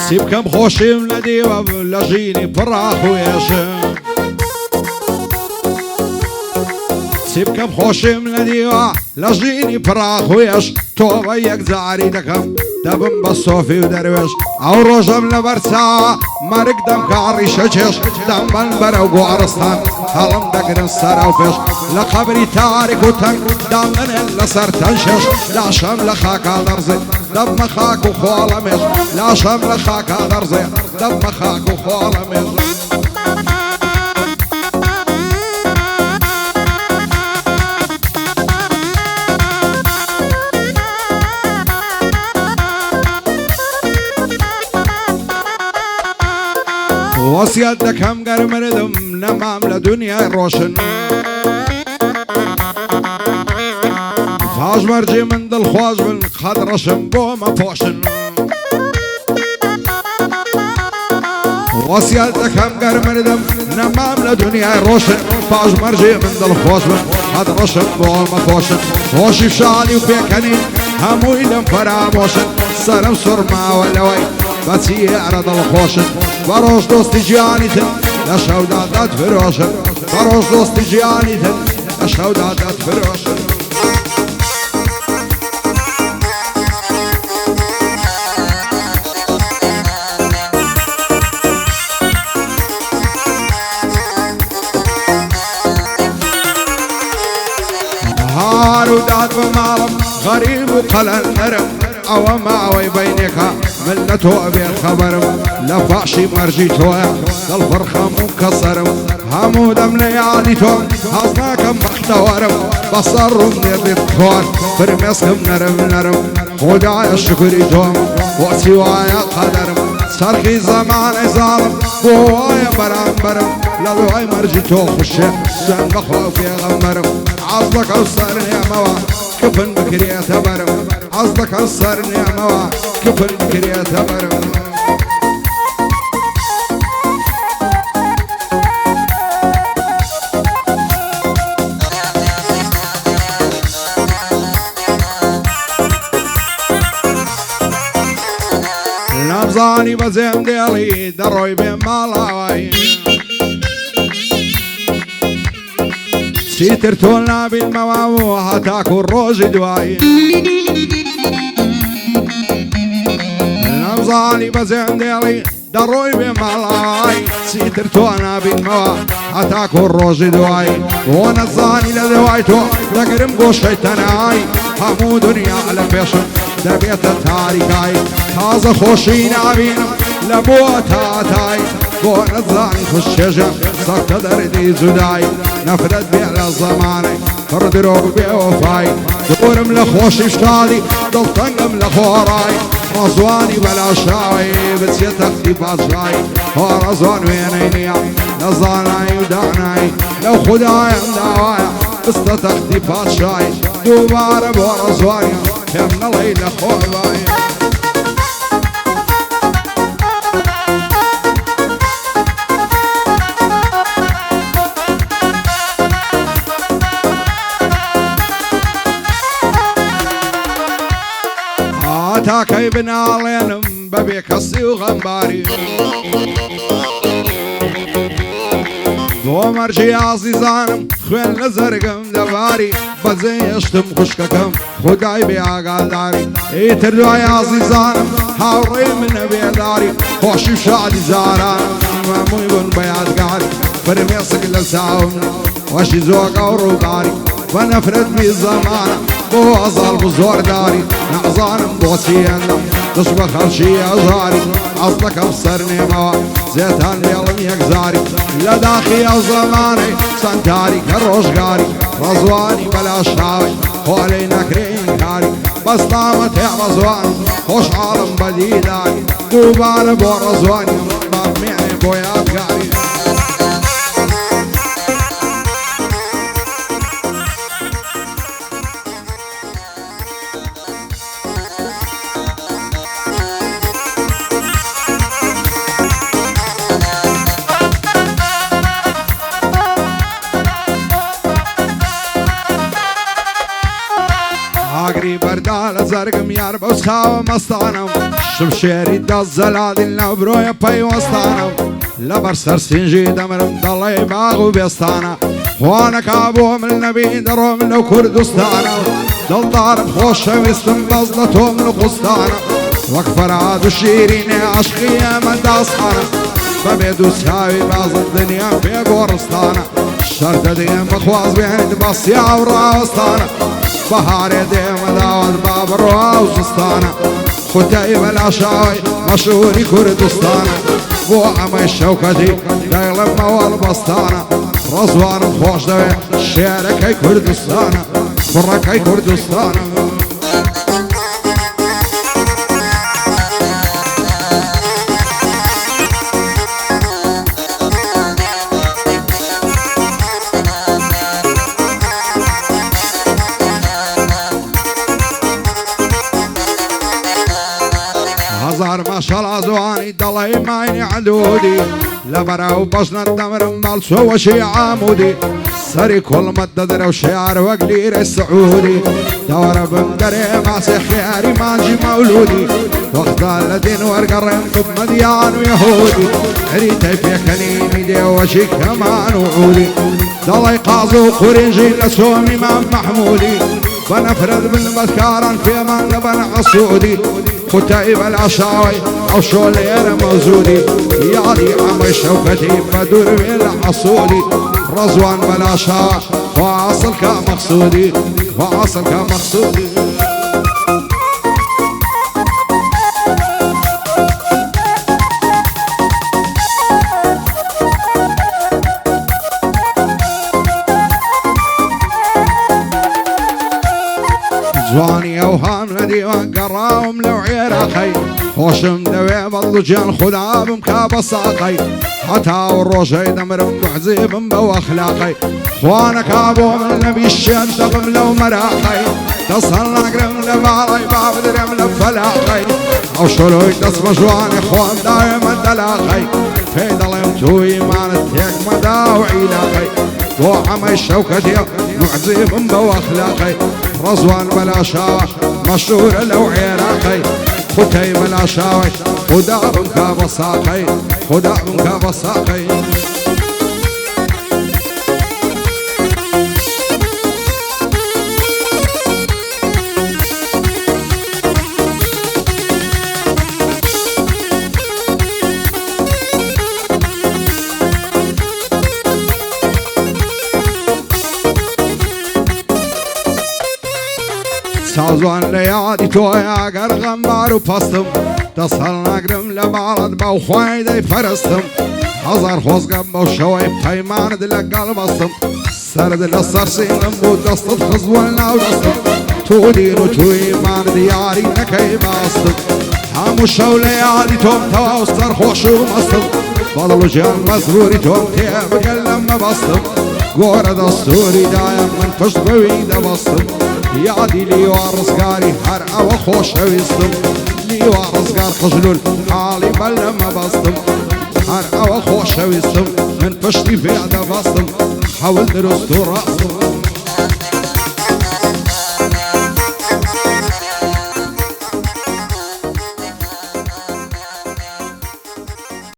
سيب كم خوشي من ديوة لجيني فراخ ويشم سيب كم خوشي من ديوة لجيني فراخ ويش توبا يك زعري دكم دبن بصوفي ودرويش او روجم لبرسا مرق دم كاري شجش دم بنبر وقوارستان هلم دقن السر وفيش لقبري تارك وتن دم من اللي صار تنشش لا شم لخاك درزي دم مخاك وخوالة مش لا شم لخاك درزي دم مخاك وخوالة مش وصيتك هم قرمردم نمام لدنيا روشن فاج مرجي من دل خواج من خد رشم بوما فوشن وصيتك هم قرمردم نمام لدنيا روشن فاج مرجي من دل خواج من خد رشم بوما فوشن وشي فشالي وبيكني همو يلم فراموشن سرم سرما ولوي بس يعرض الخوشن بروش دوستي جيانيتن لشودادات فروشن بروش دوستي جيانيتن لشودادات فروشن هارو داد بمالم غريب وقلن نرم او معوي بينك ملته بالخبر لفاشي مرجيتوه الفرخة منكسرم همو دم لياليتون حظناكم مختورم بصرم نبيتون برمسكم نرم خدايا شكريتون وسوايا قدرم سرخي زمان ظالم بوايا برم لدواي مرجيتو خشه سن بخوف يغمرم عصدك وصرني موا كفن بكرية برم عصدك وصرني موا كفن بكرية برم نبزاني بزيم ديالي دروي بين مالاوي سيتر تولنا بالمواو هتاكل روج دواي نبزاني بزيم ديالي دروي بين مالاوي سيتر تولنا بالمواو هتاكل روج دواي ونزاني لدوايتو تقرم قوش شيطاناي همو دنيا على فيشن دبيت التاريخاي تازه خوشي نابين لبوتا تاي ونزاني خشجة سكت دردي زداي نفرد بيع الزماني فرد روق بيوفاي دورم لخوشي شتالي ضلطنقم لخوراي رزواني بلا شاوي بتسيت اختفاء شاي ورزوان وينينيا نزاناي ودعناي لو خداي مداوايا بستت اختفاء شاي دوباره برزواني كم ليلة خوراي تاكي بنالين ببيك السي وغنباري دو مرجي عزيزانم خوين لزرقم دباري بزي يشتم خشككم خداي بيعقال داري ايتر دواي عزيزانم هاوري من بيداري خوشي شادي زارانم مامو يبن بياد قاري برميسك لساوم وشي زوق وروقاري ونفرد بي الزمانة بو أزال بزور داري نعزانم بوسيانا تشبخ هالشي أزاري أصلك أبصرني موا زيتان بيلم يكزاري لداخي الزماني سنتاري كروشقاري رزواني بلا شاوي حولينا كرين كاري بس طامت يا رزواني خوش عالم بديداري دوبار بو رزواني مامعني بويات قاري زرقم يار بوسخاوة مستانم شب شيري دا الزلادل نبرويا باي وستانم لبر سرسنجي دمرم ضلي باغو بيستانا وانا كابو من النبي درو من كردستانا دل ضارب خوش ويستم بزلتهم لقسطانا وكفر عاد الشيرين عشقية من داصانا فبيدو ساوي باز الدنيا في قرصتانا شرط ديم بخواز بيهد بصيا وراوستانا بهار ديم داود باب راوستانا ختايب العشاوي مشهوري كردستانا بو عمي الشوكتي دايلم موال بستانا رزوان خوش دوي شيركي كردستانا فركي كردستانا هزار ما شاء الله زواني ضلي مايني عدودي لبرا وبشنا الدمر مال سوى شي عامودي سري كل مدد وشعر وقلير السعودي دور بمدري ما خياري مانجي مولودي وقت الذين ورقرين طب مديان ويهودي ريتي في كليني دي وشي كمان وعودي ضلي قازو قرنجي لسومي مام محمودي بنفرد بالمذكارا في من لبن عصودي ختايب العشاوي او شولير موزودي يادي عمي شوكتي بدور بالعصودي رزوان بلاشا واصل كمقصودي واصل كمقصودي زواني اوهام ندي وقراهم لو عراقي خوشم دوي باللجان خذاب مكاب ساقي حتى والروجي دمر معزيب بواخلاقي وانا كابو من النبي الشدق لو مراقي تصل نقرم لبالي باب درم لفلاقي او شروي تصب جواني خوان دايما دلاقي في ظلم توي مان التيك مدى وعلاقي وعمي الشوكتي معزيب بواخلاقي رزوان بلا شاوي مشهور لو عراقي ختايب العشاوي خدا بمكا بساقي خدا بمكا بساقي سازوان ليادي تويا قرغم بارو بستم تصل نقرم لبالد باو خويدي فرستم هزار خوزقم باو شوي بخيمان دلق قلبستم سرد للصرسين بو دستت خزوان لاو دستم تودين وتوي مان دياري نكي باستم همو شو ليادي توم تواو سر خوشو مستم بضلو جان مزبوري توم تيب قلم بستم قورة دستوري دايم من فشت بويدة بستم يادي لي وارزقاري هر او خوش ويستم لي وارزقار خجلول حالي بل ما بستم هر او خوش ويستم من فشتي في عدا بستم حاول درست راسم